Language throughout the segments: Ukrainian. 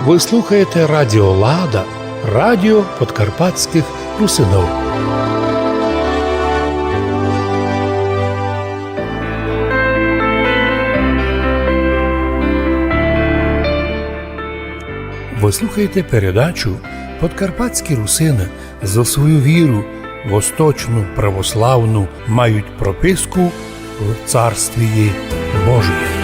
Ви слухаєте Радіо Лада, радіо подкарпатських русинов. Ви слухаєте передачу «Подкарпатські русини за свою віру восточну православну мають прописку в Царстві Божиє».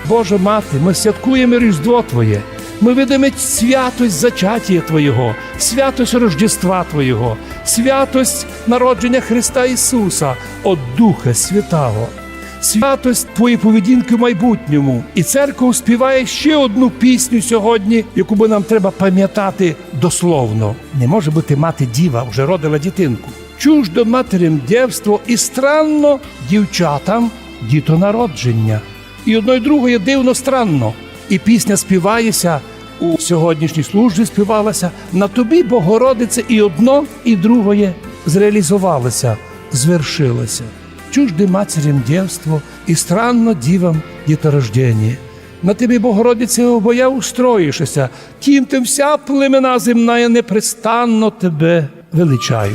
Божа Мати, ми святкуємо Різдво Твоє, ми видимо святость зачаття Твоєго, святость Рождества Твоєго, святость народження Христа Ісуса от Духа Святого, святость Твоєї поведінки в майбутньому. І церква співає ще одну пісню сьогодні, яку би нам треба пам'ятати дословно. Не може бути мати діва, вже родила дитинку. Чуждо матерям дєвство і странно дівчатам дітонародження. І одно й друге дивно странно. І пісня співається, у сьогоднішній службі співалася. На тобі, Богородице, і одно, і друге зреалізувалося, звершилося. Чужде матерям дєвство, і странно дівам діторождення. На тобі, Богородице, обоя устроїшся, тім тим вся племена земна непрестанно тебе величаю.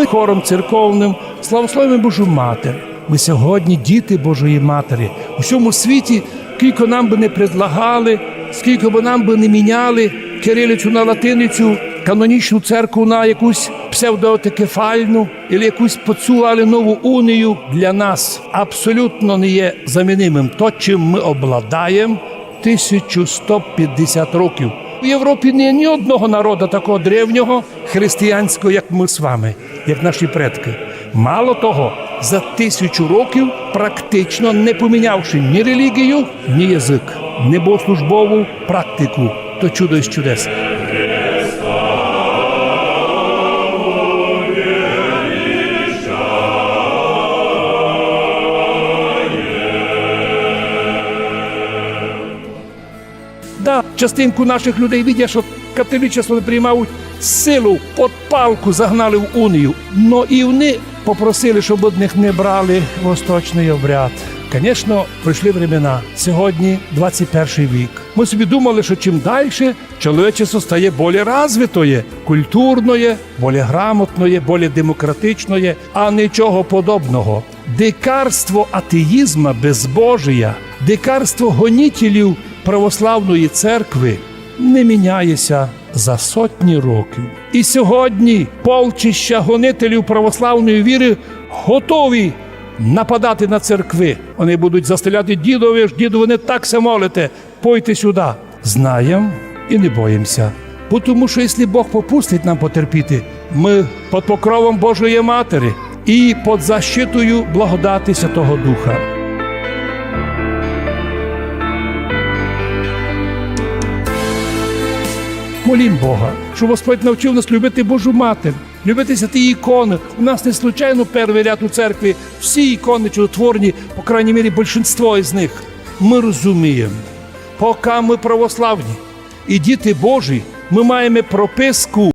Ми хором церковним славословимо Божу Матір. Ми сьогодні діти Божої Матері. У всьому світі, скільки нам би не предлагали, скільки би нам би не міняли кирилицю на латиницю, канонічну церкву на якусь псевдоотикефальну, або якусь поцували нову унію, для нас абсолютно не є замінимим то, чим ми обладаємо 1150 років. У Європі немає ні одного народу такого древнього, християнського, як ми з вами, як наші предки. Мало того, за 1000 років, практично не помінявши ні релігію, ні язик, ні богослужбову практику. То чудо із чудес. Да, частинку наших людей видять, що католичество приймають силу, під палку загнали в унію. Но і вони попросили, щоб від них не брали восточний обряд. Звісно, прийшли времена. Сьогодні 21 вік. Ми собі думали, що чим далі, чоловічество стає більш розвитоє, культурне, більш грамотне, більш демократичне, а нічого подобного. Дикарство атеїзму, безбожія, дикарство гонітелів православної церкви не міняється за сотні років. І сьогодні полчища гонителів православної віри готові нападати на церкви. Вони будуть застріляти дідові, діду, ви не так се молите, пойте сюди. Знаємо і не боїмося. Тому що, якщо Бог попустить нам потерпіти, ми під покровом Божої Матері і під защитою благодаті Святого Духа. Молім Бога, щоб Господь навчив нас любити Божу Матір, любити святі ікони. У нас не случайно перший ряд у церкві, всі ікони чудотворні, по крайній мірі, більшість із них. Ми розуміємо, поки ми православні і діти Божі, ми маємо прописку